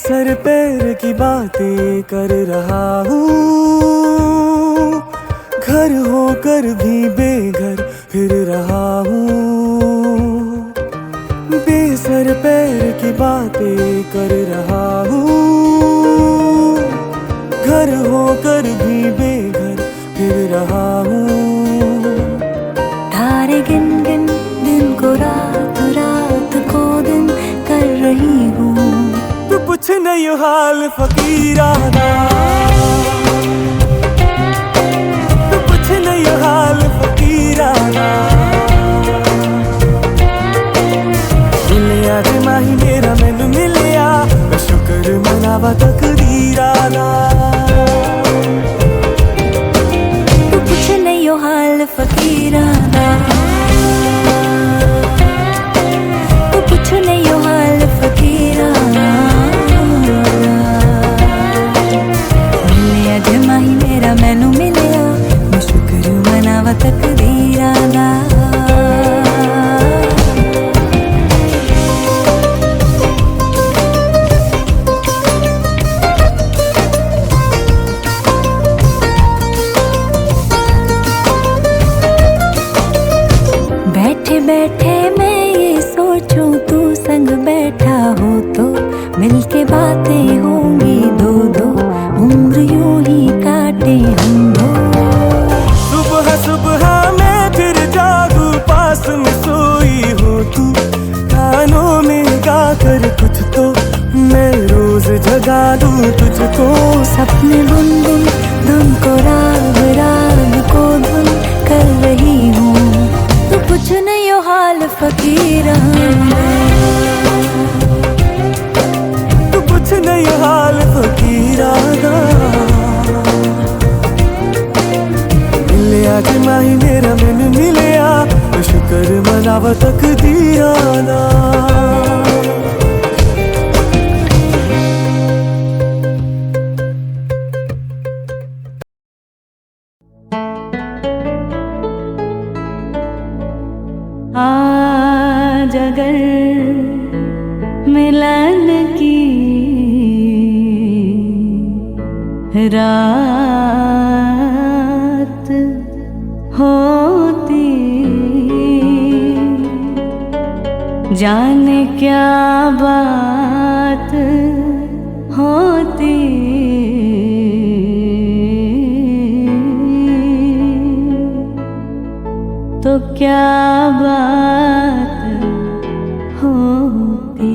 Sir पैर की बातें कर रहा हूँ, घर होकर भी बेघर फिर रहा हूँ। बेसर पैर की बातें कर रहा हूँ, घर होकर भी बेघर फिर रहा हूँ। तारे गिन गिन दिन को रात, रात को दिन कर रही हूँ। तू पूछ नहीं हाल फकीराना, तू पूछ नहीं हाल फकीराना। मिलिया ते माही मेरा मैनू मिलिया, मैं शुक्र मनावा तकदीराना। तू पूछ नहीं हाल फकीराना, तू पूछ नहीं हाल फकीराना। मिलिया जे माही मेरा मैनू मिलिया, मैं शुक्र मनावा तकदीराना। बैठे बैठे मैं ये सोचूं, तू संग बैठा हो तो मिलके बातें होंगी दो दो, उम्र यूं ही काटे हम दो। सुबह सुबह मैं फिर जागूं, पास में सोई हो तू, कानों में गा कर कुछ तो मैं रोज जगा दूं तुझको। सपने बुन बुन धुन को राग, राग को धुन कर रही हूँ। तू पूछ नहीं हाल फकीराना, तू पूछ नहीं हाल फकीराना। मिलिया जे माही मेरा मैनू मिलिया, मैं शुक्र मनावा तकदीराना। आज अगर मिलन की रात होती, जाने क्या बात होती। तो क्या बात होती।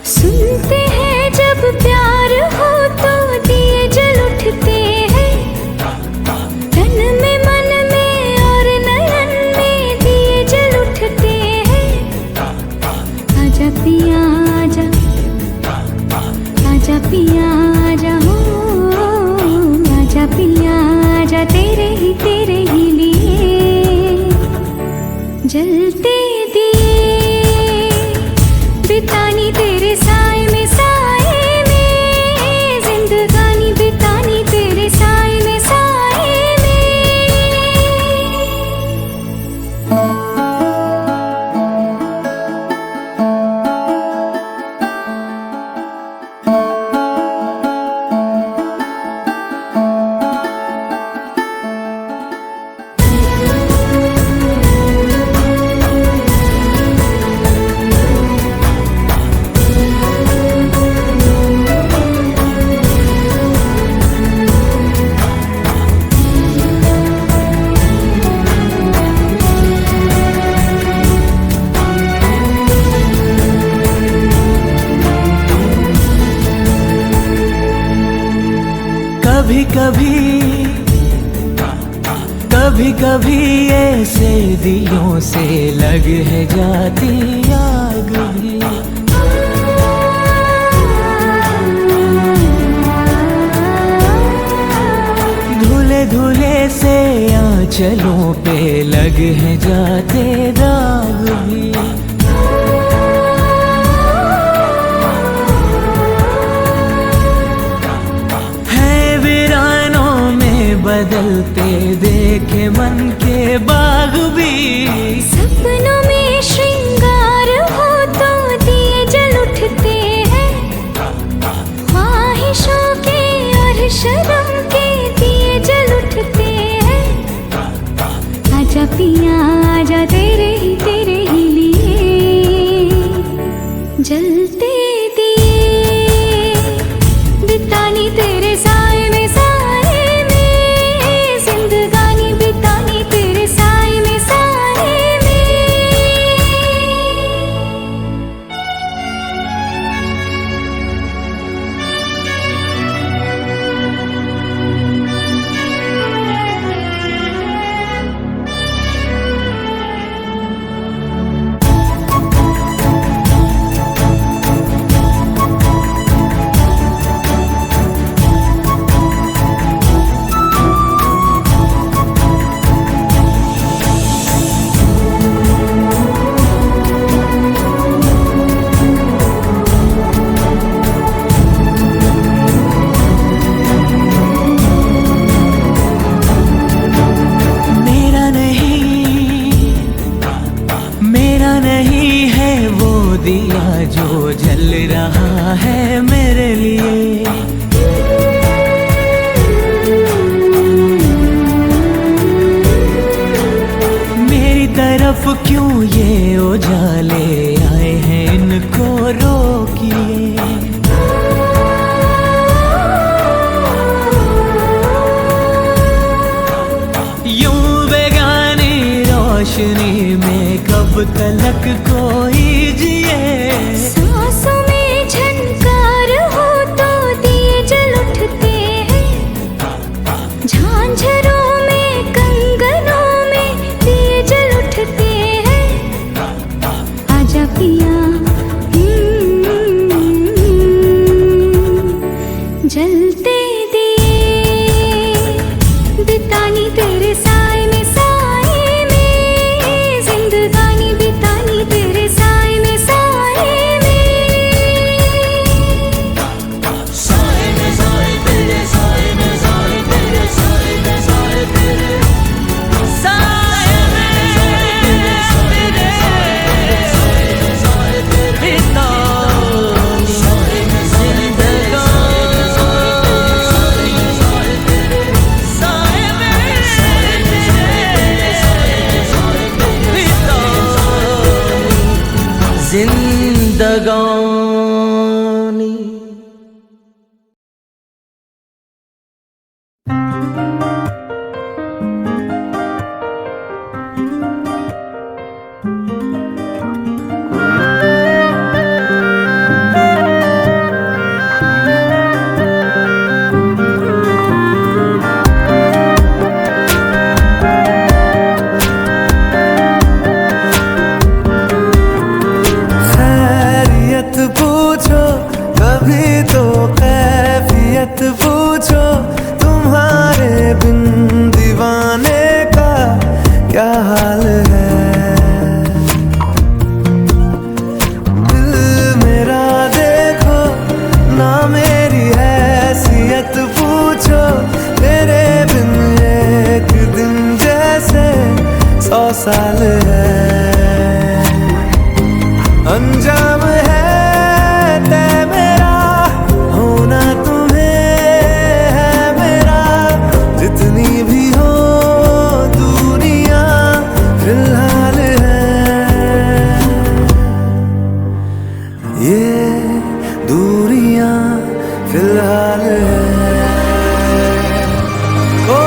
सुनते हैं जब प्यार हो तो दिए जल उठते हैं, तन में मन में और नयन में दिए जल उठते हैं। आजा पिया आजा, आजा पिया आजा हो, आजा पिया आजा, तेरे ही लिए जलते दिए बितानी तेरे साए में, साए में जिंदगानी बितानी तेरे साए में, साए में। कभी कभी, कभी कभी ऐसे दिलों से लग है जाती आग भी। धुले धुले से आंचलों पे लग है जाते दाग भी। मन के बाग भी। सपनों में श्रृंगार हो तो दिए जल उठते हैं, ख्वाहिशों के और शर्म के दिए जल उठते हैं। आजा पिया आजा तेरे ही लिए जलते दिए, बितानी तेरे साए में साए में, जिंदगानी बितानी तेरे साए में साए में। मेरा नहीं है वो दिया जो जल रहा है मेरे लिए। मेरी तरफ क्यों ये उजाले आए हैं, इनको रोकिए। यूं बेगानी रोशनी में कब तलक कोई जिए। सांसों में झनकार हो तो दिए जल उठते हैं, झांझरों में कंगनों में दिए जल उठते हैं। आजा पिया जलते दिए, बितानी तेरे साए में साए में, जिंदगानी बितानी तेरे साए में साए में। साए में साए तेरे, साए में साए तेरे, साए में साए तेरे, साए में तेरे, साए में साए तेरे, बितानी साए में साए तेरे, साए में साए तेरे, साए में बितानी जिंदगानी। खैरियत पूछो कभी तो कैफियत पूछो, तुम्हारे बिन दीवाने का क्या हाल है। दिल मेरा देखो ना मेरी हैसियत पूछो, तेरे बिन एक दिन जैसे 100 साल है। अंजाम है तय मेरा होना तुम्हें है मेरा, जितनी भी हो दूरियां फिलहाल है। ये दूरियां फिलहाल है। ओ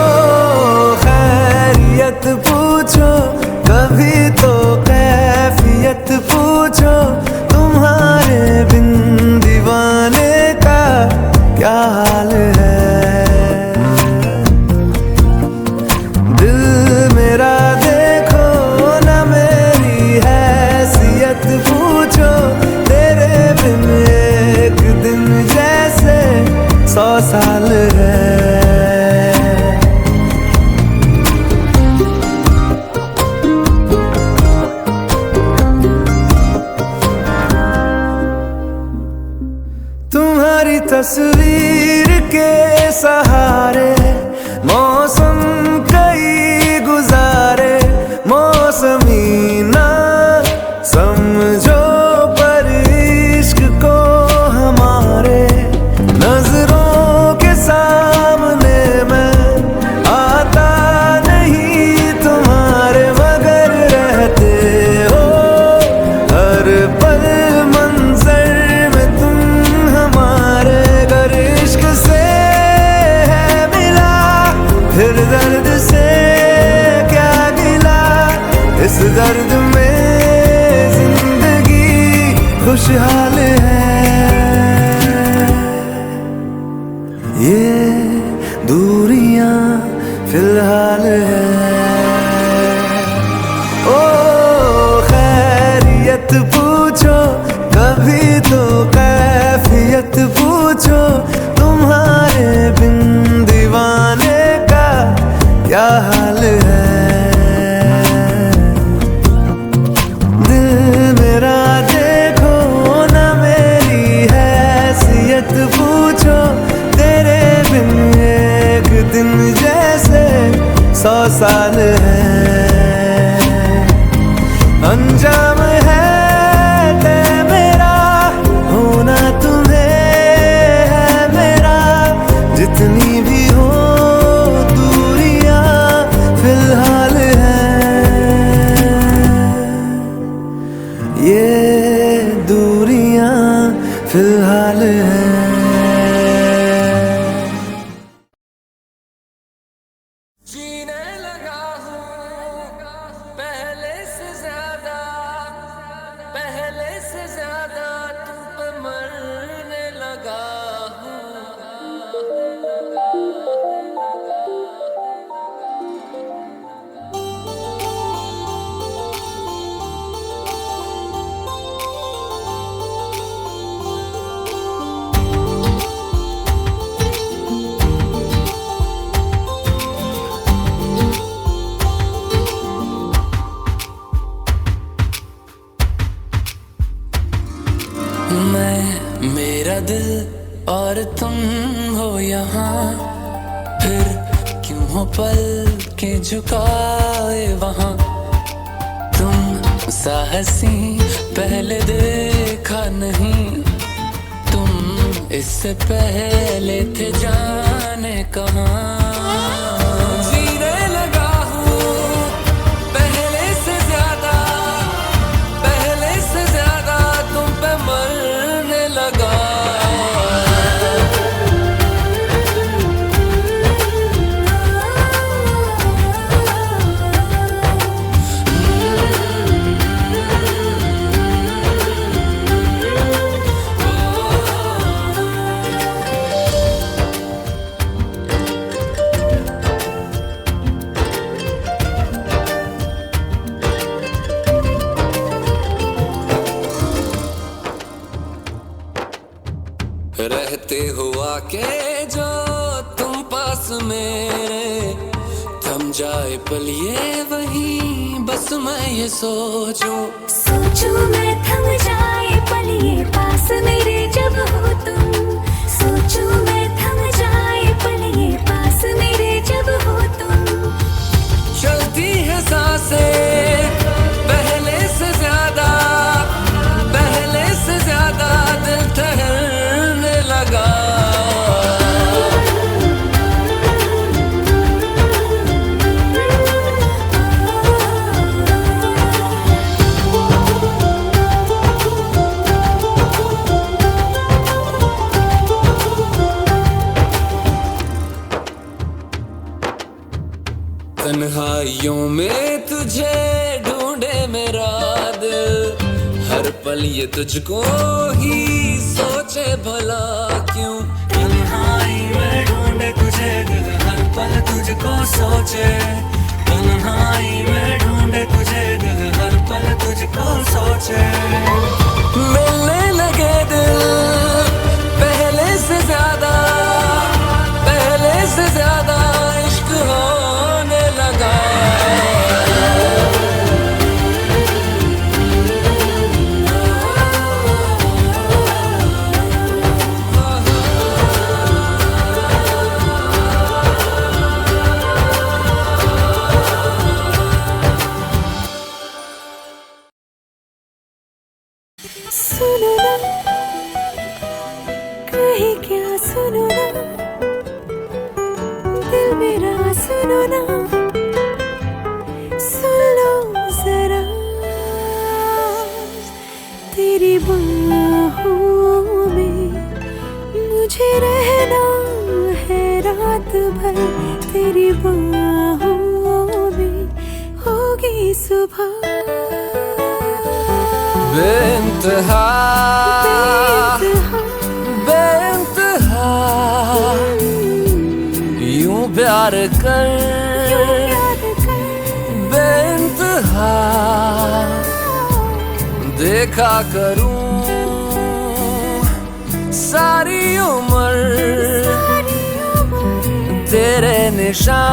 खैरियत पूछो कभी तो कैफियत पूछो, तुम्हारे बिन दीवाने का क्या हाल है। दिल मेरा देखो ना मेरी हैसियत पूछो, तेरे बिन एक दिन जैसे 100 साल है। तुम्हारी तस्वीर के सहारे मौसम कई गुजार खुशहाल है। ये दूरियां फिलहाल है। ओ खैरियत पूछो कभी तो कैफियत पूछो, तुम्हारे बिन दीवाने का क्या हाल है। दिल मेरा देखो ना मेरी हैसियत पूछो, तेरे बिन एक दिन जैसे 100 साल है। अंजाम है तय मेरा, होना तुम्हें है मेरा, जितनी भी हो दूरियां फिलहाल है। ये दूरियां फिलहाल है। जीने लगा हूँ पहले से ज्यादा, पहले से ज्यादा तुम पे मरने लगा हूँ। मैं, मेरा दिल और तुम हो यहाँ, फिर क्यों हो पल के झुकाए वहाँ। तुम सा हंसी पहले देखा नहीं, तुम इससे पहले थे जाने कहाँ। जीने लगा हूँ पहले से ज्यादा, पहले से ज्यादा तुम पे मरने लगा। रहते हुआ के जो तुम पास मेरे, थम जाए पल ये वही बस मैं ये सोचूं। सोचूं मैं थम जाए पल ये पास मेरे जब हो तुम। सोचूं मैं थम जाए पल ये पास मेरे जब हो तुम। चलती है सांसें पहले से ज्यादा, पहले से ज्यादा दिल ठहरने लगा। तन्हाइयों में तुझे ढूंढे मेरा दिल, हर पल ये तुझको ही सोचे भला क्यों। तन्हाई में ढूंढे तुझे दिल, हर पल तुझको सोचे। तन्हाई में ढूंढे तुझे दिल, हर पल तुझको सोचे। मिलने लगे दिल पहले से ज्यादा, पहले से ज्यादा इश्क होने लगा। सुनो ना कहीं क्या, सुनो ना दिल मेरा, सुनो ना सुन लो जरा। तेरी बाहों में मुझे रहना है रात भर। तेरी बाहों में होगी सुबह। बेइंतहा बेइंतहा यूं प्यार कर बेइंतहा देखा करूं सारी उम्र तेरे निशान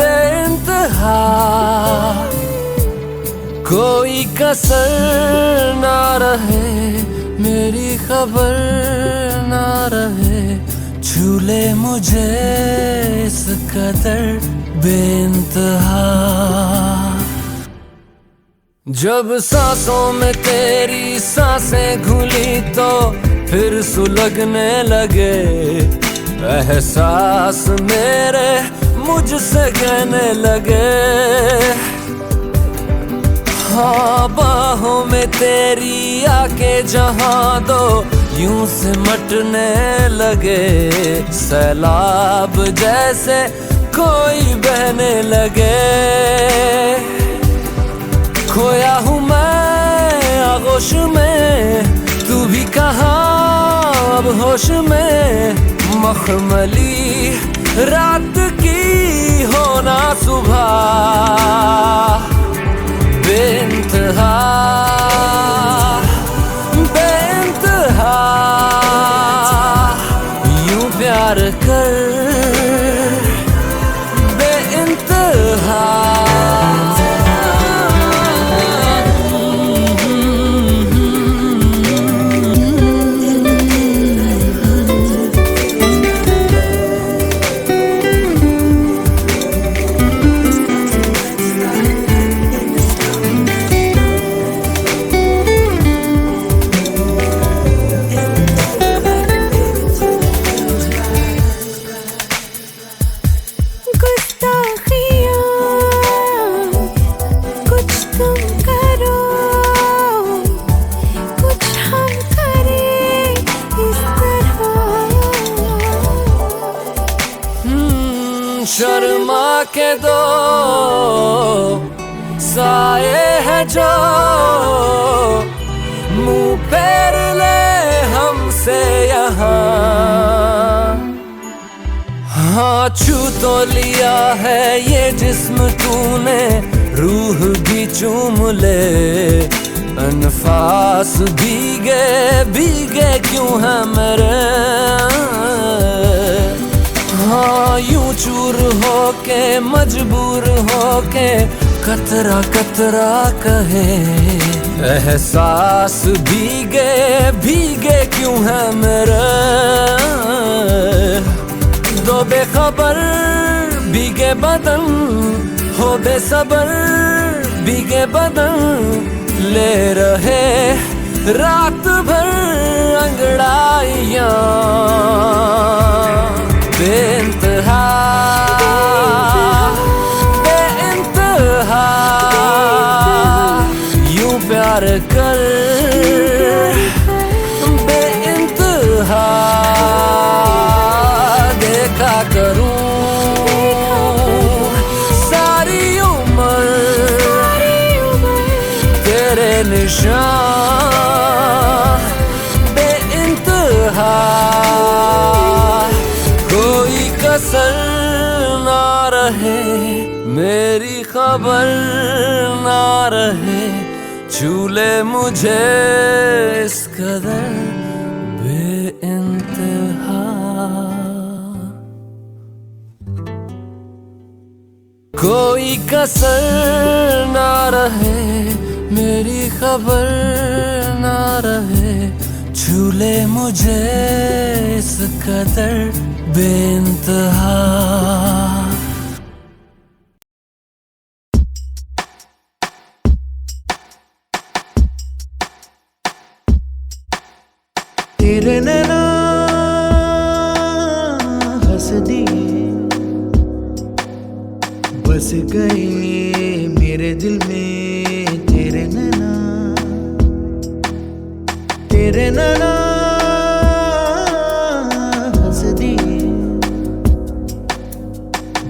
बेइंतहा कोई कसर ना रहे मेरी खबर ना रहे छूले मुझे इस कदर बेइंतहा जब सांसों में तेरी सांसें घुली तो फिर सुलगने लगे एहसास मेरे मुझसे कहने लगे हाँ बाहों में तेरी आके जहाँ दो यूं सिमटने लगे सैलाब जैसे कोई बहने लगे खोया हूँ मैं आगोश में तू भी कहाँ अब होश में मखमली रात की होना सुबह बेइंतहा बेइंतहा यूं प्यार कर बेइंतहा शर्मा के दो साए है जो मुंह फेर ले हमसे यहाँ हाँ छू तो लिया है ये जिस्म तूने रूह भी चूम ले अनफास भीगे भीगे क्यों है मेरे हाँ यूं चूर होके मजबूर होके कतरा कतरा कहे एहसास भीगे भीगे क्यों है मेरे दो बेखबर भीगे बदन हो बेसबर भीगे बदन ले रहे रात भर अंगड़ाइयाँ बेइंतहा बेइंतहा यूं प्यार कर बेइंतहा देखा करूं सारी उम्र तेरे निशान बेइंतहा कोई कसर ना रहे मेरी खबर ना रहे छूले मुझे इस कदर बेइंतहा कोई कसर ना रहे मेरी खबर ना रहे छूले मुझे इस कदर बेइंतहा तेरे नैना हंस दिए बस गए मेरे दिल में तेरे नैना हंस दिए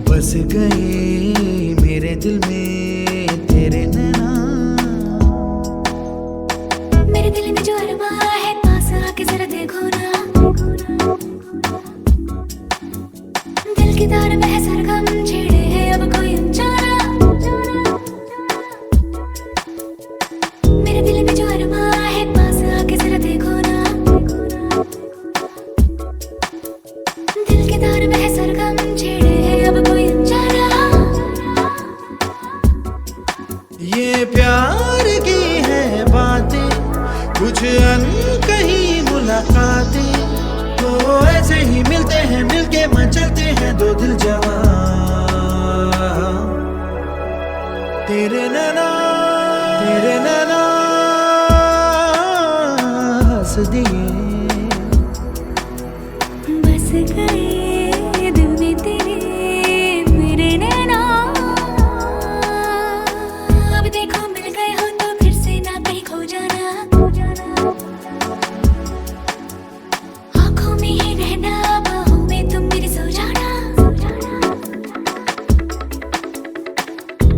बस गए मेरे दिल में तेरे नैना दिल के तार में सरगम छेड़े है अब कोई अनजाना, मेरे दिल में जो अरमा है पास आके जरा देखो ना, दिल के तार में सरगम छेड़े है अब कोई अनजाना। ये प्यार की है बातें, कुछ अनकही मुलाकातें, तो ऐसे ही मिलते हैं, मिलके मचलते हैं दो दिल जवां। तेरे नैना हंस दिए, बस गए दिल में तेरे मेरे नैना, अब देखो मिल गए हो तो फिर से ना कहीं खो जाना, आँखों में ही रहना बाहों में तुम मेरे सो जाना,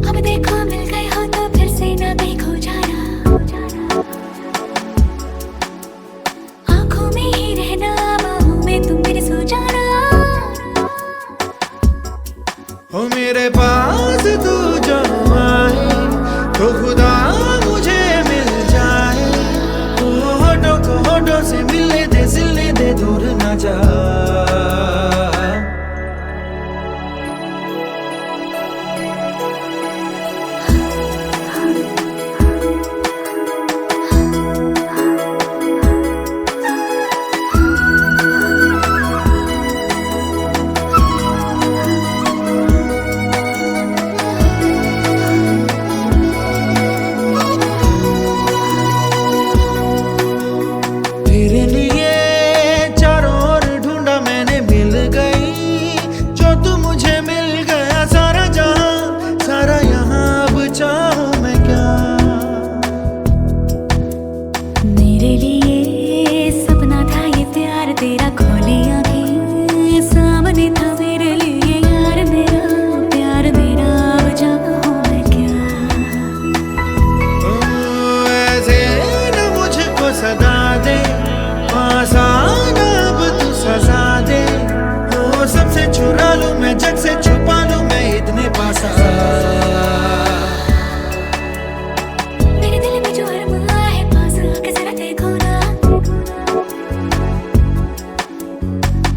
अब देखो मिल गए हो तो फिर से ना कहीं खो जाना, आँखों में ही रहना बाहों में तुम मेरे सो जाना। हो मेरे पास तू जो आए तो खुदा मुझे मिल जाए, तो होठों को होठों से मिलने दे, सिलने दे, दूर ना जा। तेरे लिए चारों ओर ढूंढा मैंने, मिल गई जो तू मुझे मिल गया, सारा जहां सारा यहाँ, अब चाहूं मैं क्या। मेरे लिए सपना था ये प्यार तेरा, खोली आंखें सामने था मेरे लिए यार, मेरा प्यार मेरा, अब चाहूं मैं क्या। ऐसे न मुझको सदा दे, आसान अब तू सजा दे, तो सबसे चुरा लूं मैं, जग से छुपा लूं मैं, इतने पास आ। मेरे दिल में जो अरमा है पास आके जरा देखो ना,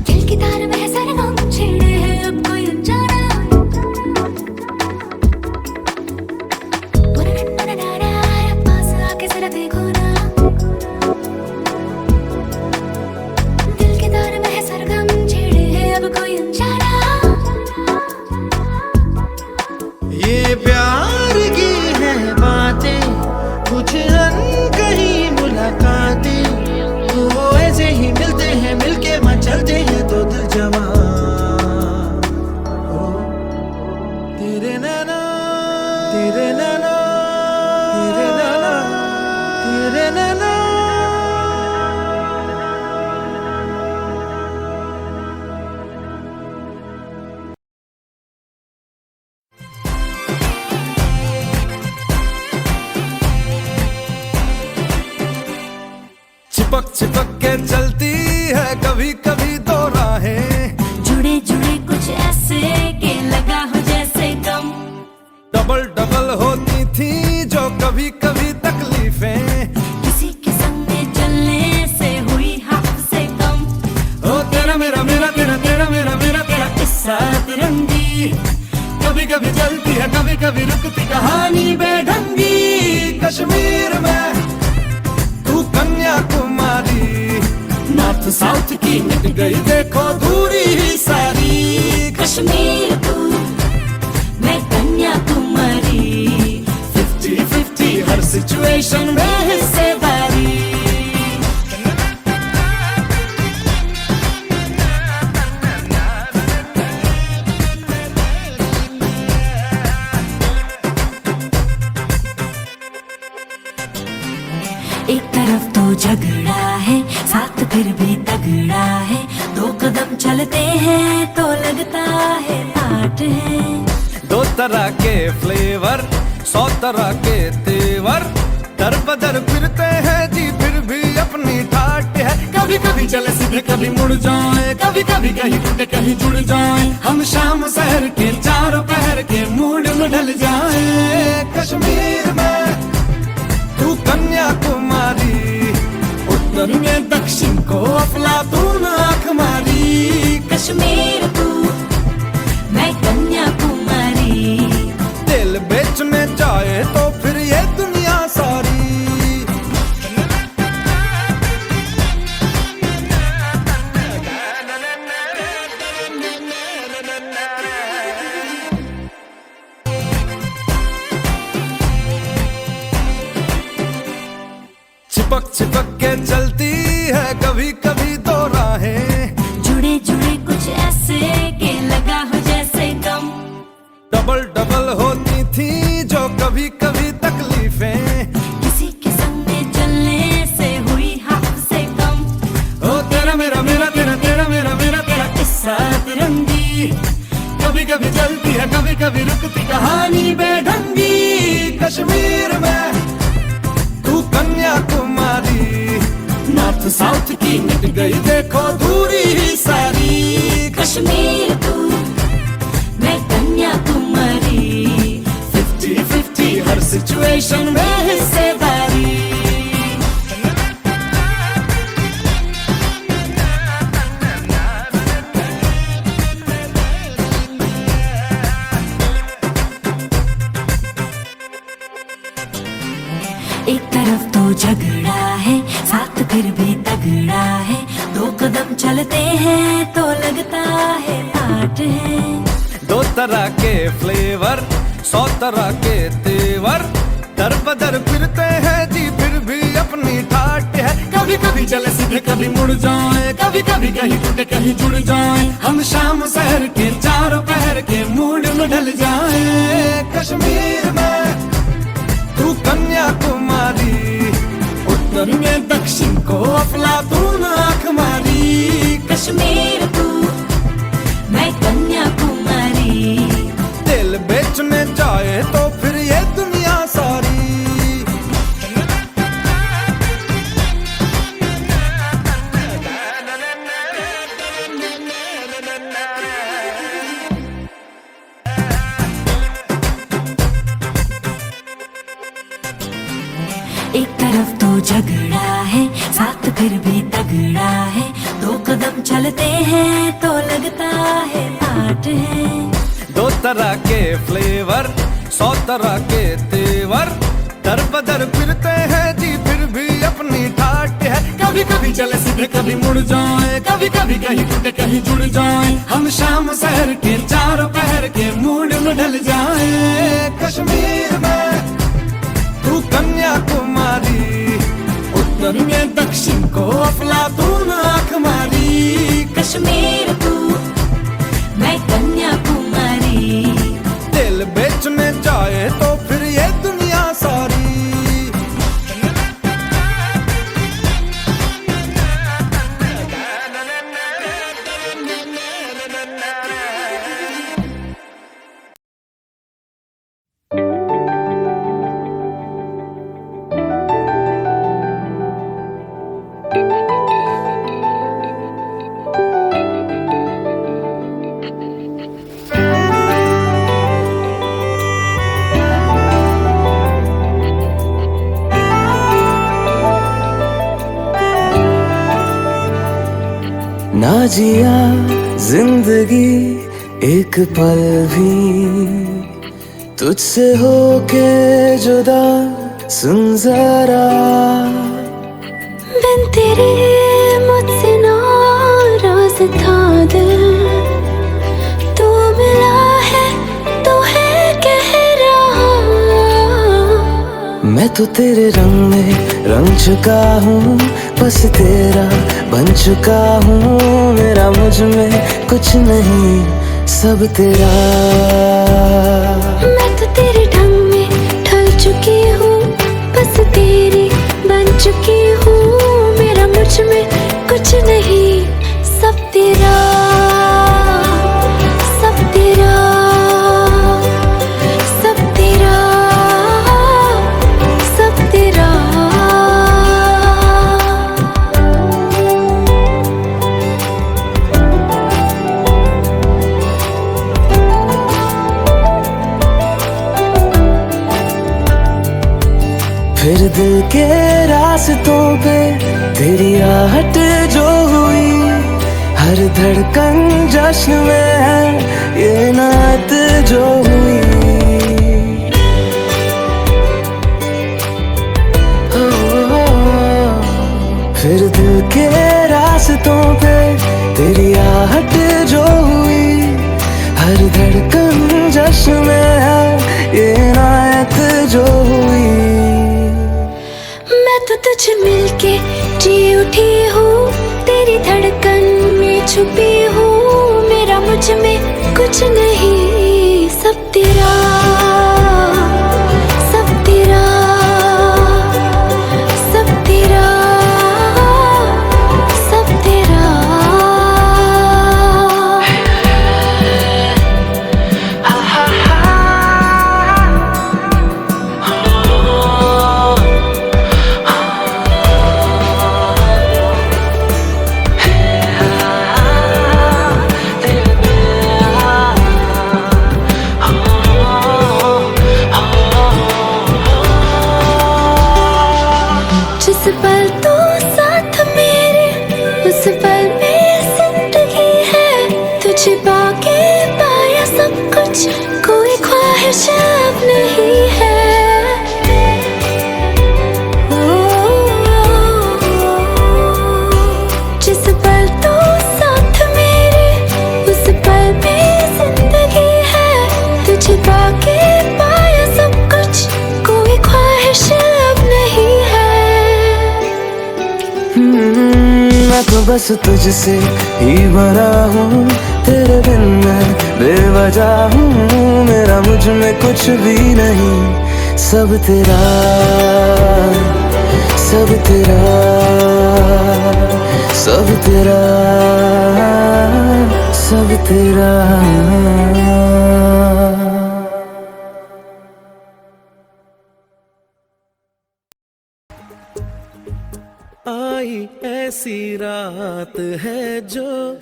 दिल की तार में सरगम छेड़े है अब कोई अनजाना, पास आके जरा देखो ना, दिल के तार में सरगम छेड़े है अब कोई अनजाना। ये प्यार की है बातें, कुछ अनकही मुलाकातें, तो ऐसे ही मिलते हैं, मिलके मचलते हैं दो दिल जवां। ओ, तेरे नैना तेरे नैना तेरे नैना तेरे नैना। चिपक चिपक के चलती है कभी कभी दो राहें, जुड़े जुड़े कुछ ऐसे के लगा हो जैसे गम, डबल डबल होती थी जो कभी कभी तकलीफें, किसी के संग में चलने से हुई हाथ से कम, ओ तेरा मेरा मेरा तेरा तेरा मेरा मेरा तेरा किस्सा तिरंगी, कभी कभी चलती है कभी कभी रुकती कहानी बेढंगी। कश्मीर में तू कन्याकुमारी, नॉर्थ साउथ की मिट गई देखो दूरी ही सारी। कश्मीर तू मैं कन्याकुमारी, 50-50 हर सिचुएशन में हिस्सेदारी। एक तरफ तो झगड़ा है साथ फिर भी तगड़ा है, दो कदम चलते हैं तो लगता है पाठ है। दो तरह के फ्लेवर 100 तरह के तेवर, दर बदर फिरते हैं जी फिर भी अपनी ठाट है। कभी कभी चले सीधे कभी मुड़ जाए, कभी कभी कहीं टूटे कहीं जुड़ जाए। हम शाम शहर के चारों पहर के मूड में ढल जाए। कश्मीर में तू कन्याकुमारी, उत्तर में दक्षिण को अफलातून आंख मारी। कश्मीर तू मैं कन्याकुमारी, दिल बेचने जाए तो फिर ये दुनिया सारी। चिपक चिपक के चलती है कभी कभी दो राहें, जुड़े जुड़े कुछ ऐसे के लगा हो जैसे गम। डबल डबल होती थी जो कभी कभी तकलीफें, किसी के संग में चलने से हुई हाथ से कम। ओ तेरा मेरा मेरा तेरा तेरा मेरा मेरा तेरा किस्सा तिरंगी। कभी कभी चलती है कभी कभी रुकती कहानी बेढंगी। कश्मीर में तू कन्याकुमारी, नॉर्थ साउथ की मिट गई देखो दूरी ही सारी। कश्मीर तू मैं कन्याकुमारी, 50-50 हर सिचुएशन में हिस्सेदारी। एक तरफ तो झगड़ा है साथ फिर भी तगड़ा है। दो कदम चलते हैं तो लगता है पाठ है। दो तरह के फ्लेवर 100 तरह के तेवर, दर बदर फिरते हैं जी फिर भी अपनी ठाट है। कभी कभी चले सीधे कभी मुड़ जाए, कभी कभी कहीं टूटे कहीं जुड़ जाए। हम शाम शहर के चारों पहर के मूड में ढल जाए। कश्मीर में तू कन्याकुमारी, उत्तर में दक्षिण को अफलातून आंख मारी। कश्मीर तू मैं कन्याकुमारी, दिल बेचने जाए तो फिर ये दुनिया सारी। एक तरफ तो झगड़ा है साथ फिर भी तगड़ा है। दो कदम चलते हैं तो लगता है पाठ है। दो तरह के फ्लेवर 100 तरह के तेवर, दर बदर फिरते हैं जी फिर भी अपनी ठाट है। कभी कभी चले सीधे कभी मुड़ जाए, कभी कभी कहीं टूटे कहीं जुड़ जाए। हम शाम शहर के चारों पहर के मूड में ढल जाए। कश्मीर में तू कन्याकुमारी, उत्तर में दक्षिण को अफलातून आंख मारी। कश्मीर तू मैं कन्याकुमारी, दिल बेचने जाए तो फिर ये दुनिया सारी। ना जिया जिंदगी एक पल भी तुझसे होके जुदा, सुन जरा बिन तेरे मुझसे नाराज था दिल। तू मिला है तो है कह रहा, मैं तो तेरे रंग में रंग चुका हूँ, बस तेरा बन चुका हूँ। मेरा मुझ में कुछ नहीं, सब तेरा। मैं तो तेरे ढंग में ढल चुकी हूँ, बस तेरी बन चुकी हूँ। मेरा मुझ में कुछ नहीं, सब तेरा, सब तेरा, सब तेरा, सब तेरा। फिर दिल के रास्तों पे तेरी आहट जो हुई, हर धड़कन जश्न में है ये नात जो हुई। फिर दिल के रास्तों पे तेरी आहट जो हुई, हर धड़कन जश्न में है ये नात जो हुई। मैं तो तुझे मिलके जी उठी हूँ, तेरी धड़कन में छुपी हूँ। मेरा मुझ में कुछ नहीं, सब तेरा, सब तेरा, सब तेरा, सब तेरा। जिस पल तो साथ मेरे, उस पल में जिंदगी है। तुझे पाके पाया सब कुछ, कोई ख्वाहिश अब नहीं है। जिस पल तो साथ मेरे, उस पल में जिंदगी है। तुझे पाके पाया सब कुछ, कोई ख्वाहिश अब नहीं है। मैं तो बस तुझसे ही भरा हूँ, तेरे बिन मैं बेवजह हूँ। मेरा मुझ में कुछ भी नहीं, सब तेरा, सब तेरा, सब तेरा, सब तेरा। आई ऐसी रात है जो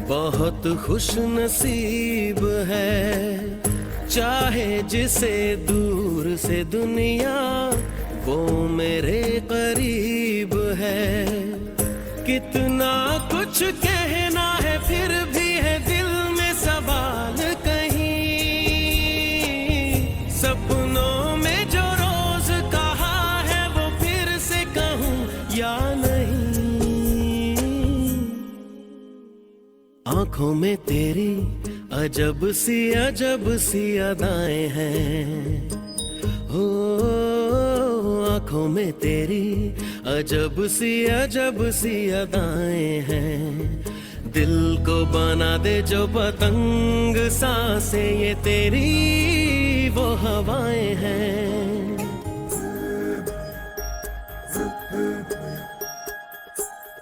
बहुत खुश नसीब है, चाहे जिसे दूर से दुनिया वो मेरे करीब है। कितना कुछ कहना है फिर भी है दिल में सवाल कहीं, सपनों में जो रोज कहा है वो फिर से कहूँ या नहीं। आंखों में तेरी अजब सी अदाएं हैं, हो आंखों में तेरी अजब सी अदाएं हैं। दिल को बना दे जो पतंग सांसें, ये तेरी वो हवाएं हैं।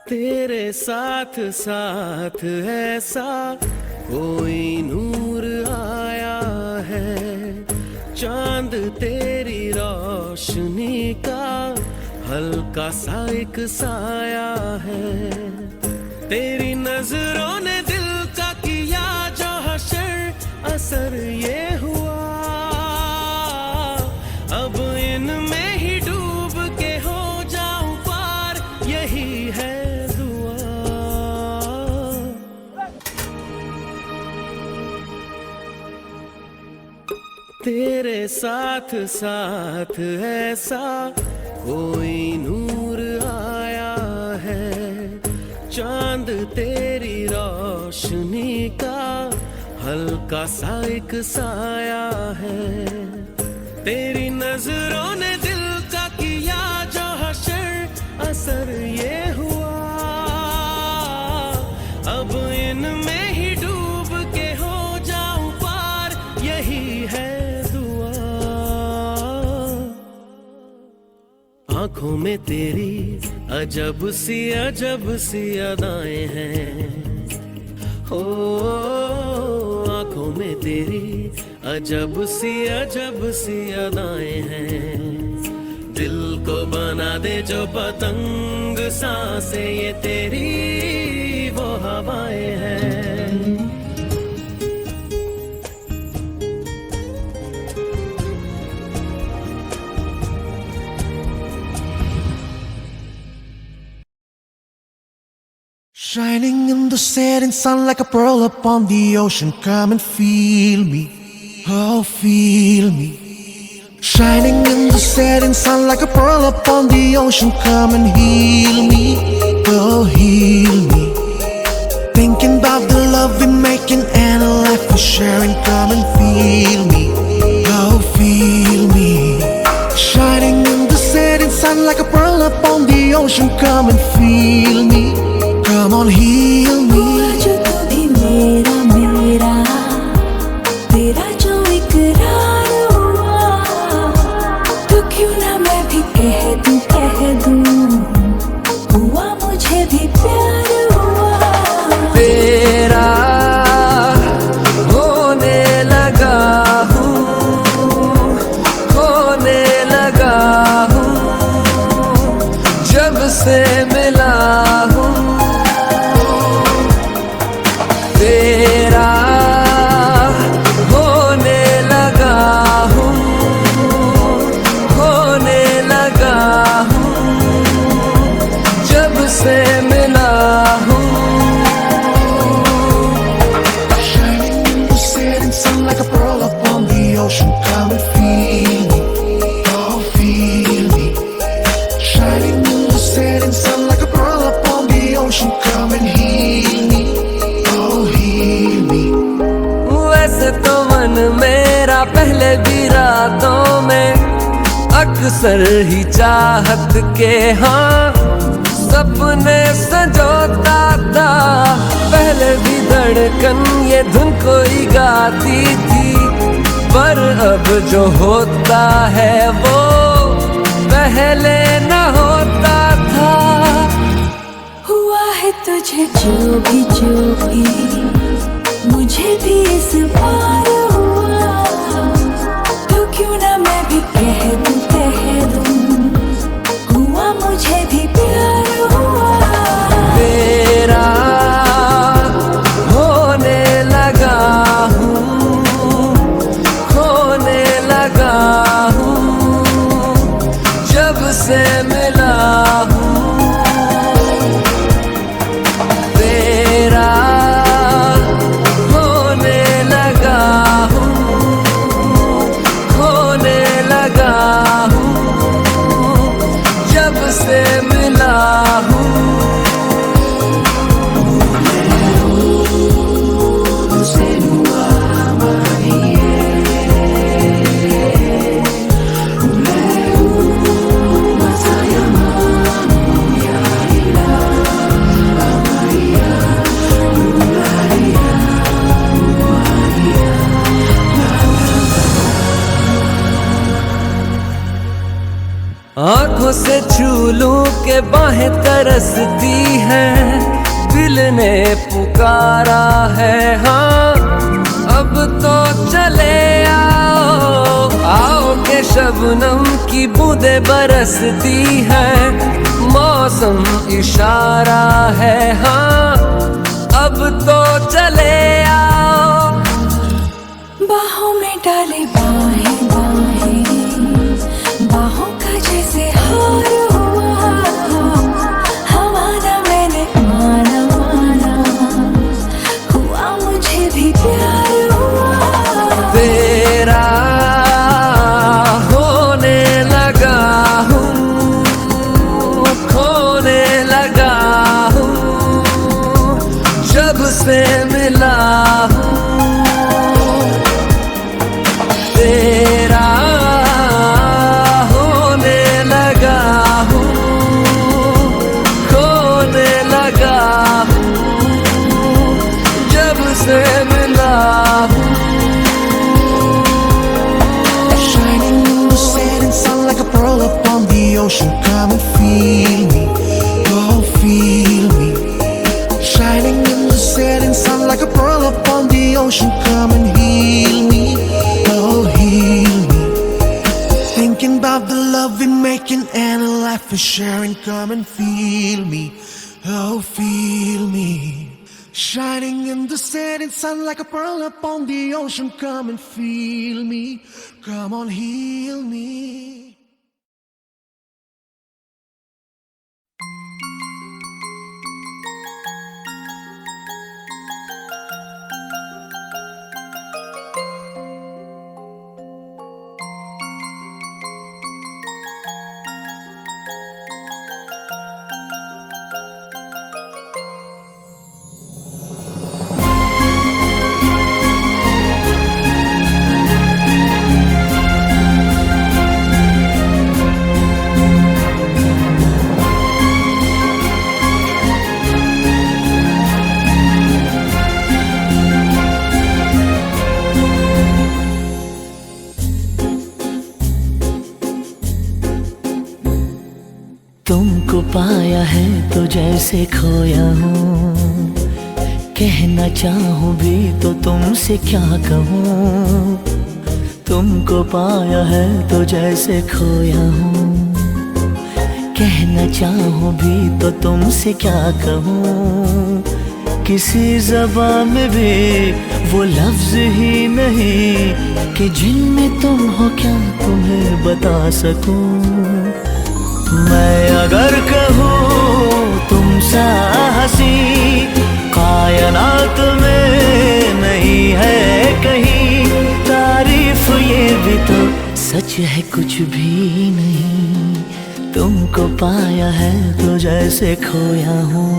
तेरे साथ साथ ऐसा कोई नूर आया है, चांद तेरी रोशनी का हल्का सा एक साया है। तेरी नजरों ने दिल का किया जो हशर, असर ये हुआ अब इनमें ही डूब के हो जाऊं पार, यही है तेरे साथ साथ ऐसा कोई नूर आया है, चांद तेरी रोशनी का हल्का सा एक साया है। तेरी नजरों ने दिल का किया जो हशर, असर ये हुआ अब इनमें ही डूब के हो जाऊं पार, यही है आंखों में तेरी अजब सी अदाएं हैं, हो आंखों में तेरी अजब सी अदाएं हैं। दिल को बना दे जो पतंग सांसें, ये तेरी वो हवाएं हैं। Shining in the setting sun like a pearl upon the ocean. Come and feel me, oh feel me. Shining in the setting sun like a pearl upon the ocean. Come and heal me, oh heal me. Thinking about the love we're making and a life we're sharing. Come and feel me, oh feel me. Shining in the setting sun like a pearl upon the ocean. Come and feel me, come on heal me. हुआ जो तू भी मेरा मेरा, तेरा जो इकरार हुआ, तो क्यों ना मैं भी कह दूं, हुआ मुझे भी प्यार हुआ। तेरा होने लगा हूँ, खोने लगा हूँ, जब से मिला हूँ। तेरा होने लगा हूँ, खोने लगा हूँ, जब से मिला हूँ। Shining in the setting sun like a pearl upon the ocean. Come and feel me, oh feel me. Shining in the setting sun like a pearl upon the ocean. Come and heal me, oh heal me. वैसे तो मन मेरा पहले भी रातों में अक्सर ही चाहत के हाँ सपने संजोता था। पहले भी धड़कन ये धुन कोई गाती थी, पर अब जो होता है वो पहले न होता था। हुआ है तुझे जो भी मुझे भी इस बार हुआ, तो क्यों ना मैं भी कह दूं, हुआ मुझे भी प्यार हुआ। तेरा होने लगा हूँ, खोने लगा हूँ, जब से मिला हूँ। तेरा होने लगा हूँ, खोने लगा हूँ, जब से मिला हूँ। आंखों से छू लूं के बाहें तरसती हैं, दिल ने पुकारा है हाँ अब तो चले आओ। आओ के शबनम की बूंदें बरसती हैं, मौसम इशारा है हाँ अब तो चले आओ। बाहों में डाले बाहें बाहों का जैसे हार हुआ, हमारा मैंने माना, हुआ मुझे भी प्यार हुआ। तेरा होने लगा हूँ, खोने लगा हूँ, जब से मिला हूँ। तेरा होने लगा हूँ, खोने लगा हूँ, जब से मिला हूँ। Shining in the setting sun like a pearl upon the ocean. Come and feel me, oh feel me. Shining in the setting sun like a pearl upon the ocean. Come and heal me, oh heal me. Thinking about the love we're making and a life we're sharing. Come and feel me, oh feel me. Shining in the setting sun like a pearl upon the ocean. Come and feel me, come on heal me. पाया है तो जैसे खोया हूँ, कहना चाहूँ भी तो तुमसे क्या कहूँ। तुमको पाया है तो जैसे खोया हूँ, कहना चाहूँ भी तो तुमसे क्या कहूँ। किसी ज़बान में भी वो लफ्ज़ ही नहीं कि जिनमें तुम हो क्या तुम्हें बता सकूँ। मैं अगर कहूँ तुम सा हंसी कायनात में नहीं है कहीं, तारीफ ये भी तो सच है कुछ भी नहीं। तुमको पाया है तो जैसे खोया हूँ।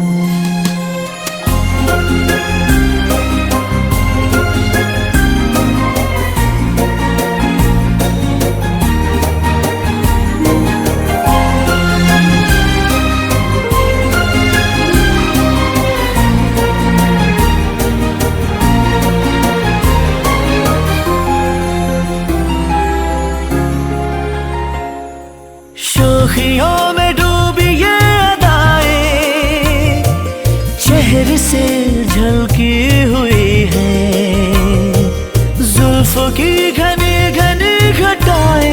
शोखियों में डूबी ये अदाएं चेहरे से झलकी हुई है, जुल्फों की घनी घनी घटाएं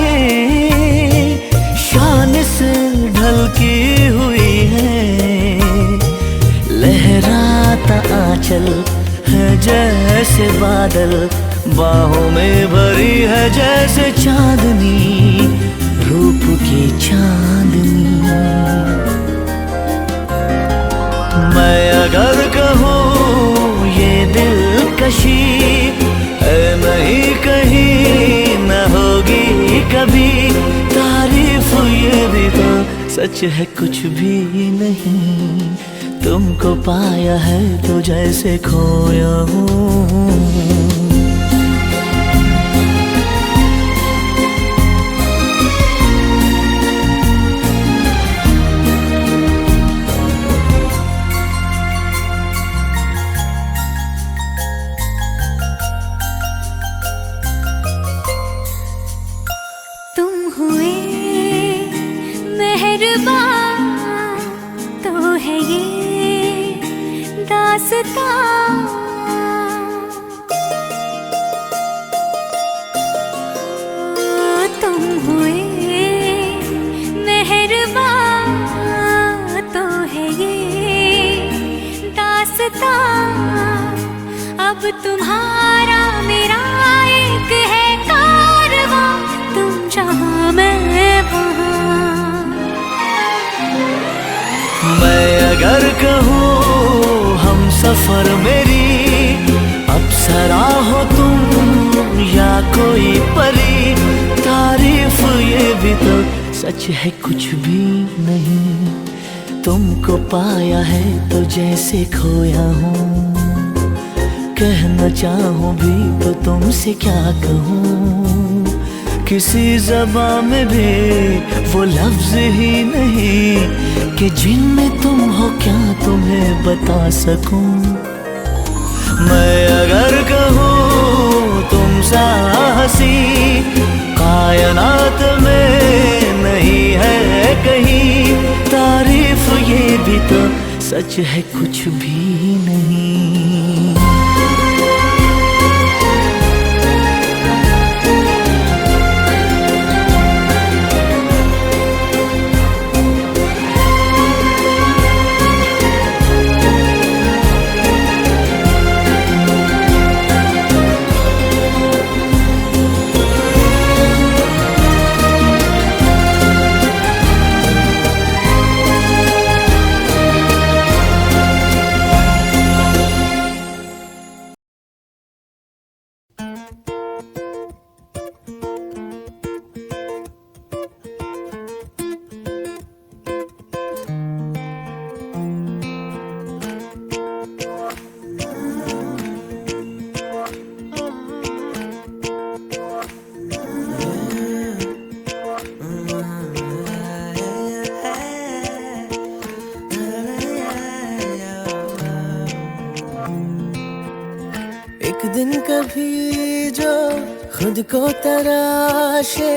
शान से ढलकी हुई है। लहराता आंचल है जैसे बादल, बाहों में भरी है जैसे चांदनी, रूप की चांदनी। मैं अगर कहूँ ये दिलकशी है नहीं कहीं न होगी कभी, तारीफ ये भी तो सच है कुछ भी नहीं। तुमको पाया है तो जैसे खोया हूँ। तो है ये दास्तां, तुम हुए मेहरबान तो है ये दास्तां। अब तुम्हारा मेरा एक है कारवां, तुम जहाँ मैं वहाँ। मैं अगर कहूँ हम सफर मेरी अप्सरा हो तुम या कोई परी, तारीफ ये भी तो सच है कुछ भी नहीं। तुमको पाया है तो जैसे खोया हूँ, कहना चाहूँ भी तो तुमसे क्या कहूँ। किसी ज़बान में भी वो लफ्ज़ ही नहीं कि जिनमें तुम हो क्या तुम्हें बता सकूं। मैं अगर कहूँ तुम सा हंसी कायनात में नहीं है कहीं, तारीफ ये भी तो सच है कुछ भी नहीं। एक दिन कभी जो खुद को तराशे,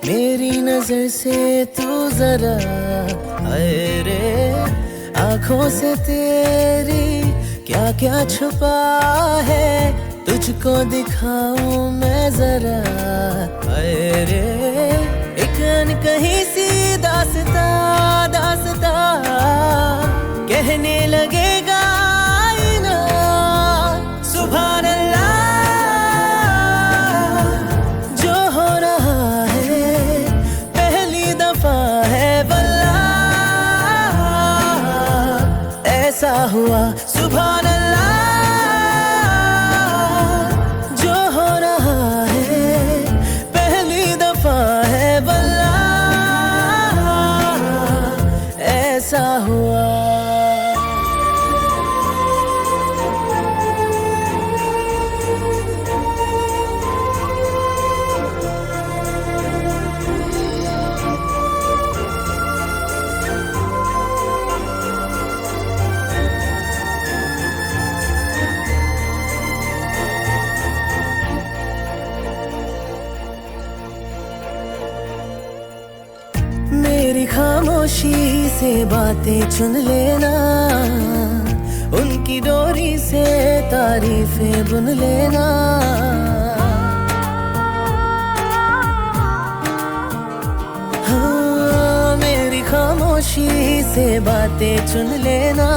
मेरी नजर से तू जरा हाय रे आंखों से तेरी क्या क्या छुपा है, तुझको दिखाऊं मैं जरा। अरे एक अनकही सी दास्ता दास्ता कहने लगेगा आईना। सुभान अल्लाह, जो हो रहा है पहली दफा है वल्लाह, ऐसा हुआ। सुभान अल्लाह, जो हो रहा है पहली दफा है वल्लाह, ऐसा हुआ। मेरी खामोशी से बातें चुन लेना, उनकी डोरी से तारीफें बुन लेना। हाँ, मेरी खामोशी से बातें चुन लेना,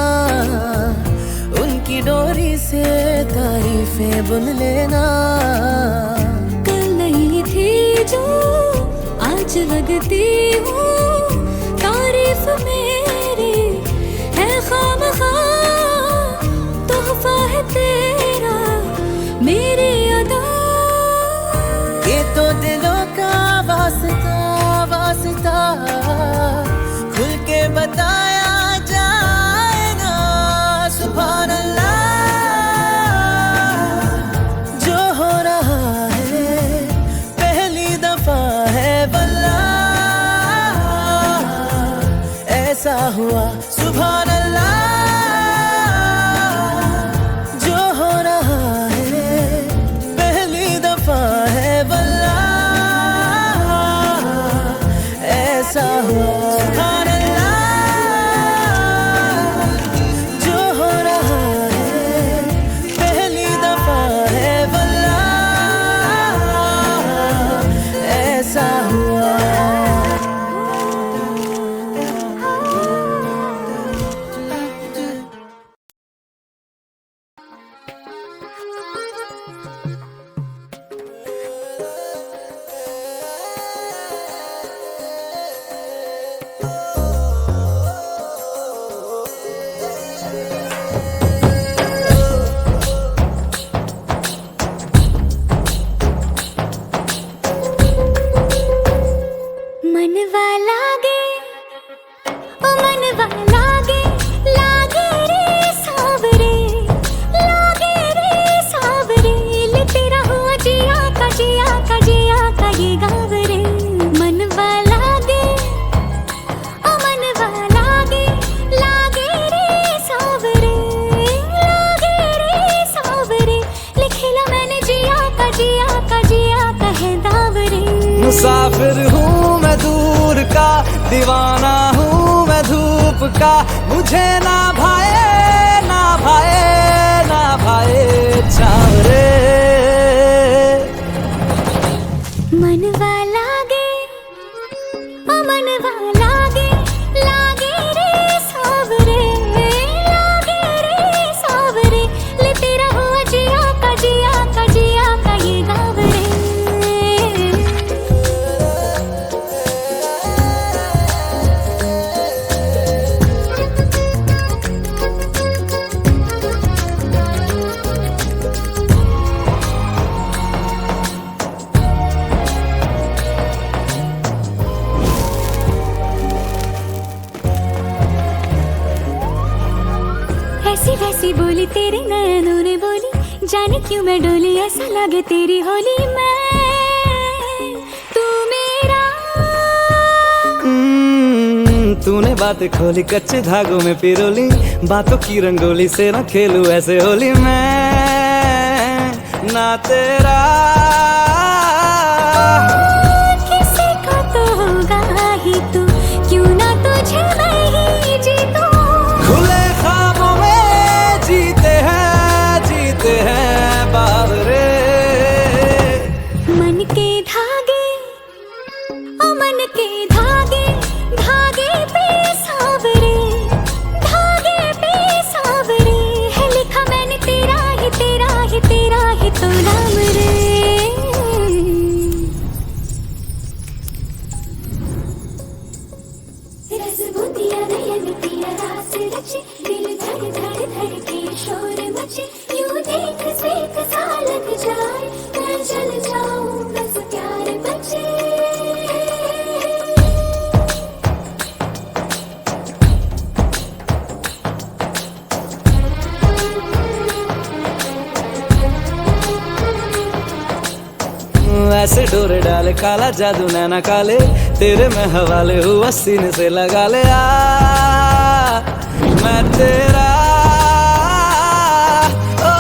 उनकी डोरी से तारीफें बुन लेना। कल नहीं थी जो आज लगती हूँ, तारीफ मेरी है खामखा, तोहफा है तेरा मेरी अदा। ये तो दिलों का वास्ता वास्ता, खुल के बताया जाए ना। सुभान अल्लाह, जो हो रहा है पहली दफा है वल्लाह, ऐसा हुआ। सुभान अल्लाह, जो हो रहा है पहली दफा है वल्लाह, ऐसा हुआ। सुभान अल्लाह, जो हो रहा है पहली दफा है वल्लाह, ऐसा हुआ। मनवा लागे ओ मनवा लागे, लागे रे सावरे, लागे रे सावरे, ले तेरा हुआ जिया का जिया का जिया का ये गावरे। मनवा लागे ओ मनवा लागे, लागे रे सावरे, लागे रे सावरे, लिखला मैंने जिया का जिया का जिया का है दावरे। मुसाफिर हूँ मैं दूर का, दीवाना हूँ मैं धूप का, मुझे ना भाए ना भाए ना भाए चावरे। मनवा लागे ओ मनवा लागे, लागे रे सावरे, लागे रे सावरे, ले तेरा हुआ जिया का जिया का जिया का ये गावरे। ऐसी वैसी बोली तेरे नयनों ने बोली, जाने क्यों मैं डोली, ऐसा लगे तेरी होली। मैं तू मेरा, तूने बातें खोली कच्चे धागों में पिरोली, बातों की रंगोली से ना खेलूं ऐसे होली। मैं ना तेरा किसी का तो होगा ही तू, क्यों ना तुझे मैं ही जीतूं। खुले ऐसे डोरे डाले काला जादू नैना काले, तेरे मैं हवाले हुआ सीने से लगा ले मैं तेरा। ओ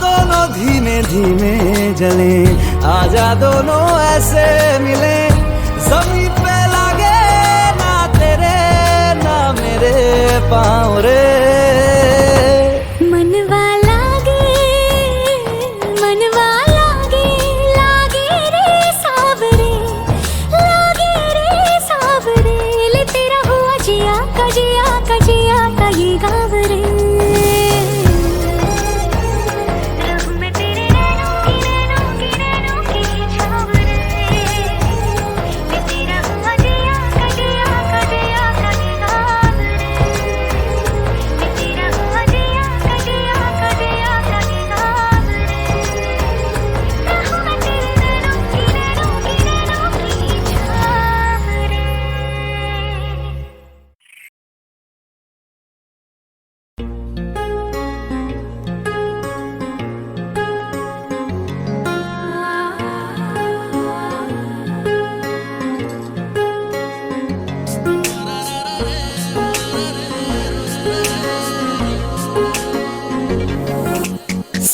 दोनों धीमे धीमे जले, आजा दोनों ऐसे मिले, जमीन पे लागे ना तेरे ना मेरे पाँव रे। मनवा लागे लागे रे सावरे, ले तेरा हुआ जिया का ये गाँव रे।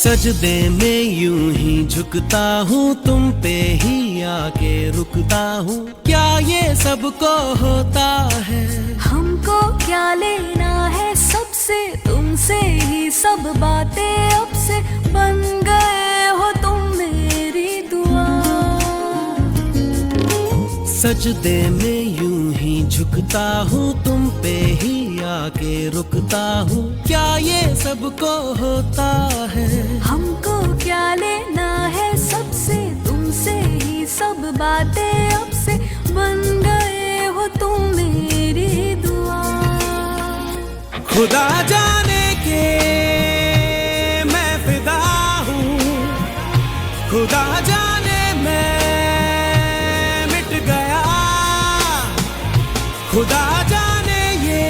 सजदे में यूं ही झुकता हूँ, तुम पे ही आके रुकता हूँ, क्या ये सबको होता है? हमको क्या लेना है सबसे, तुमसे ही सब बातें अब से, बन गए हो तुम मेरी दुआ। सजदे में यूं ही झुकता हूँ, तुम पे ही आके रुकता हूँ, क्या ये सबको होता है? हमको क्या लेना है सबसे, तुमसे ही सब बातें अब से, बन गए हो तुम मेरी दुआ। खुदा जाने के मैं फिदा हूँ, खुदा जाने मैं मिट गया, खुदा जाने ये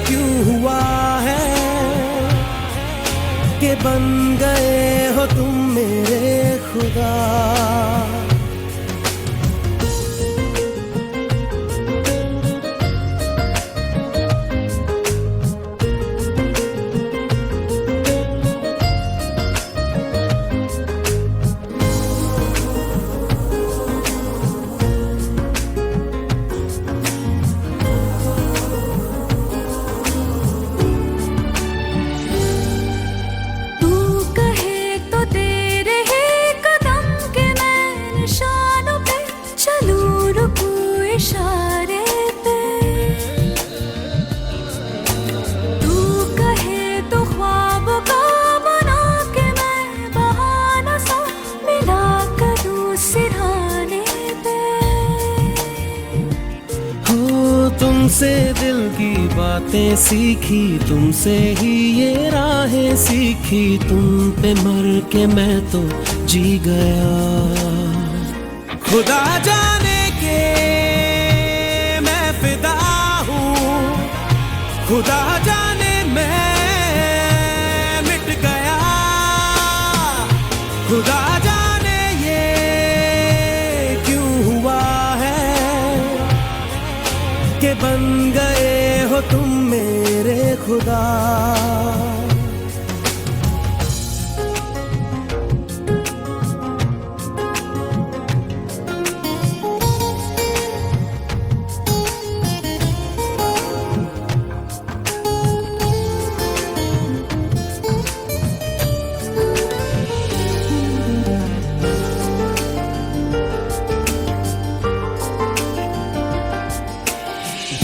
क्यों हुआ है कि बन गए हो तुम मेरे खुदा। तुमसे दिल की बातें सीखी, तुमसे ही ये राहें सीखी, तुम पे मर के मैं तो जी गया। खुदा जाने के मैं फिदा हूँ, खुदा जाने मैं मिट गया, खुदा जाने ये क्यों हुआ है कि बन गए हो तुम मेरे खुदा।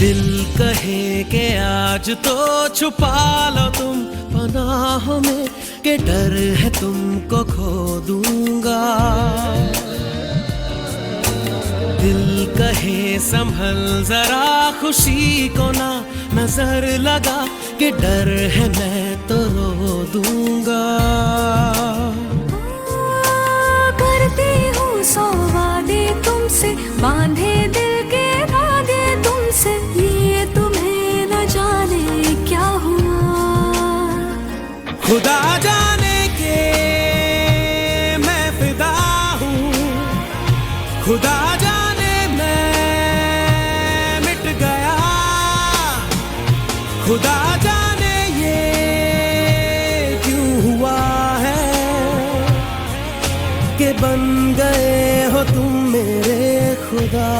दिल कहे के आज तो छुपा लो तुम पनाहों में, के डर है तुमको खो दूंगा। दिल कहे संभल जरा खुशी को ना नजर लगा, के डर है मैं तो रो दूंगा। करती हूँ सौ वादे तुमसे, बांधे दिल के धागे तुमसे, ये तुम्हें न जाने क्या हुआ। खुदा जाने के मैं फिदा हूँ, खुदा जाने मैं मिट गया, खुदा जाने ये क्यों हुआ है कि बन गए हो तुम मेरे खुदा।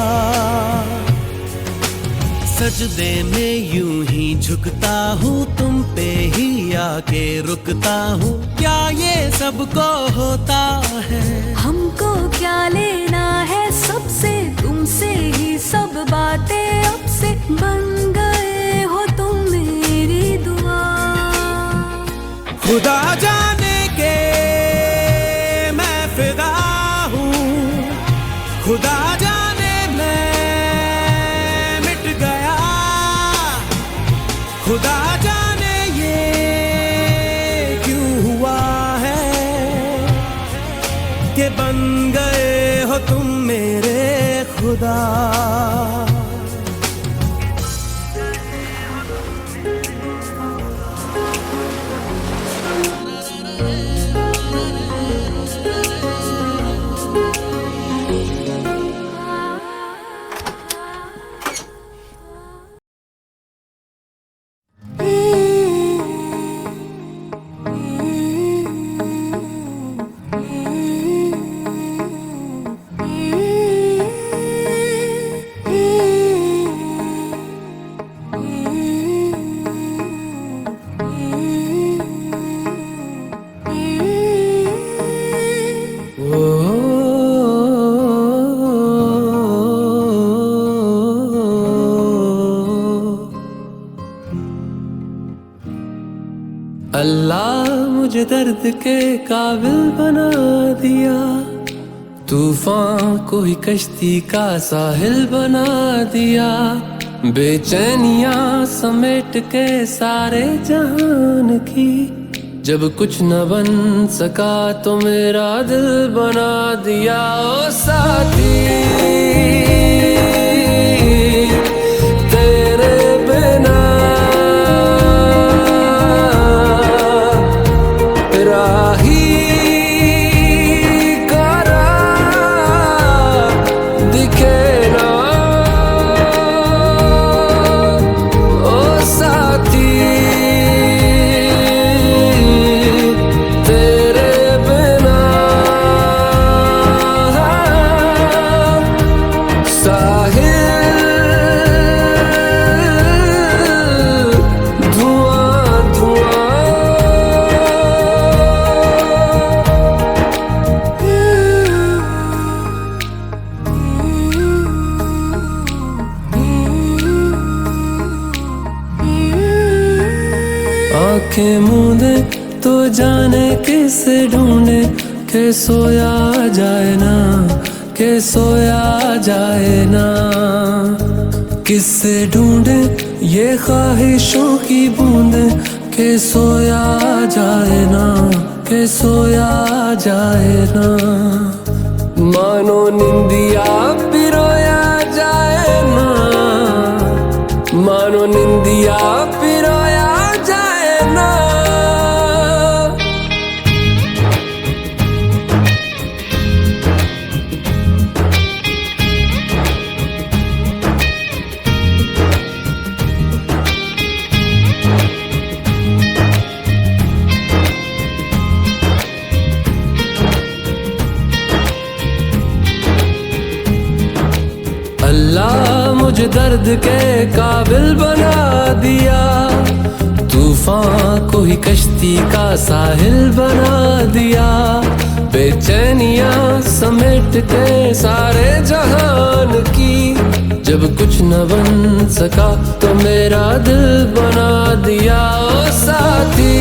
सजदे में यूं ही झुकता हूँ, तुम पे ही आके रुकता हूँ, क्या ये सबको होता है? हमको क्या लेना है सबसे, तुमसे ही सब बातें अब से, बन गए हो तुम मेरी दुआ। खुदा जाने के मैं फिदा हूँ, खुदा जाने मैं मिट गया, खुदा जाने ये क्यों हुआ है कि बन गए हो तुम मेरे खुदा। अल्लाह मुझे दर्द के काबिल बना दिया, तूफान को ही कश्ती का साहिल बना दिया, बेचैनियां समेट के सारे जहान की, जब कुछ न बन सका तो मेरा दिल बना दिया। ओ साथी तेरे बिना राही करा दिखे ना, ओ साथी तेरे बिना साहिल धुआं धुआं। आंखें मूंदे तो जाने किसे ढूंढे, के सोया जाए ना, के सोया जाए ना, किससे ढूंढे ये ख्वाहिशों की बूंदे, के सोया जाए ना, के सोया जाए ना, मानो निंदिया पिरोया जाए ना, मानो निंदिया पिरोया जाए ना। अल्लाह मुझे दर्द के काबिल बना दिया, तूफान को ही कश्ती का साहिल बना दिया, बेचैनियां समेट के सारे जहान की, जब कुछ न बन सका तो मेरा दिल बना दिया। ओ साथी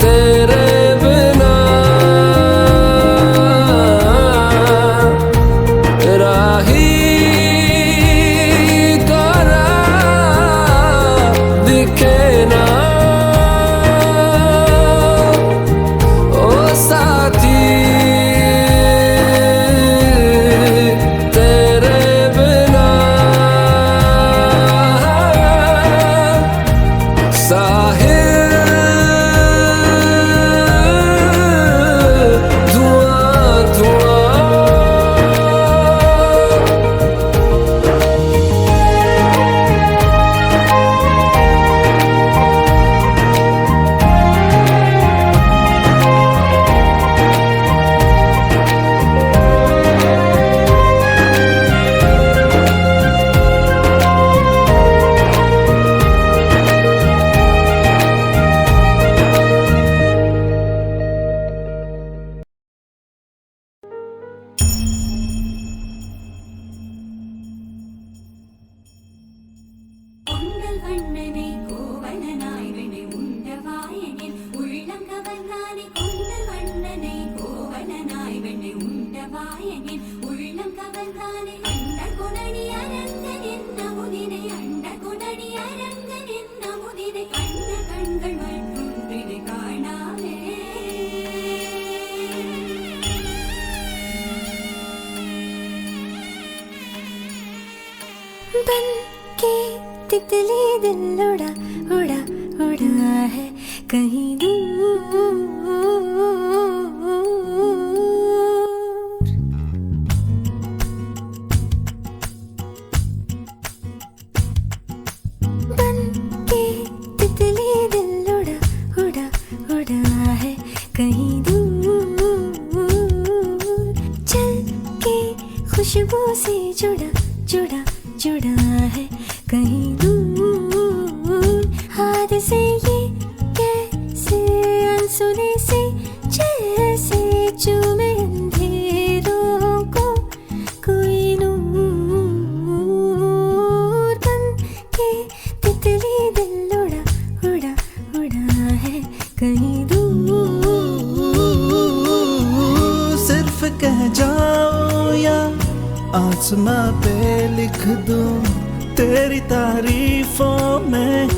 तेरे बिना राही करा दिखे ना, ओ साथी तेरे बिना बन के तितली दिल उड़ा उड़ा उड़ा है कहीं दूर। बन के तितली दिल उड़ा उड़ा उड़ा है कहीं दूर। चल के खुशबू से जुड़ा जुड़ा जुड़ा है कहीं दूर। हाथ से ये कैसे अनसुने से जैसे चूमे अंधेरों को कोई नूर। बन के तितली दिल उड़ा उड़ा उड़ा है कहीं दूर। सिर्फ कह जाओ या आसमां पे लिख दूं तेरी तारीफों में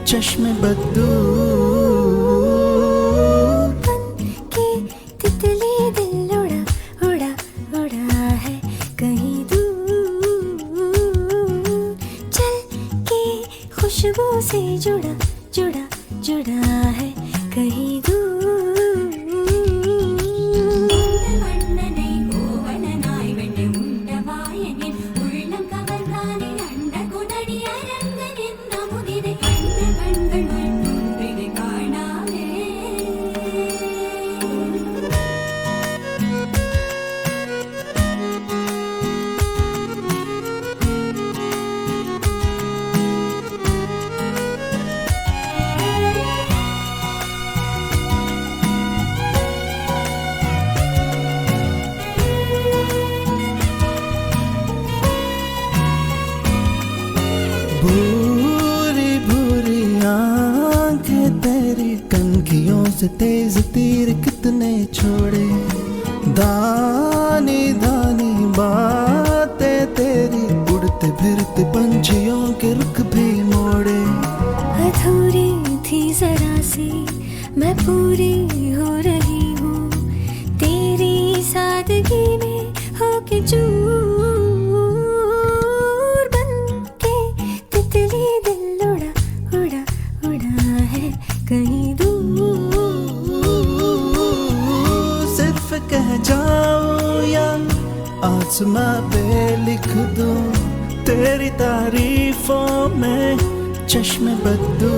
चश्मे बदू। बन के तितली दिल उड़ा उड़ा उड़ा है कहीं दूर। चल के खुशबू से जुड़ा जुड़ा जुड़ा है कहीं दूर। भूरी भूरी आंखें तेरी कनखियों से तेज तीर कितने छोड़े। दानी दानी बातें तेरी उड़ते फिरते पंछियों के रुख भी मोड़े। अधूरी थी जरा सी मैं पूरी हो रही हूँ तेरी सादगी में होके चूर। बन के तितली दिल उड़ा उड़ा उड़ा है कहीं दूर। सिर्फ कह जाओ या आसमां पे लिख दूं तेरी तारीफों में चश्मे बदू।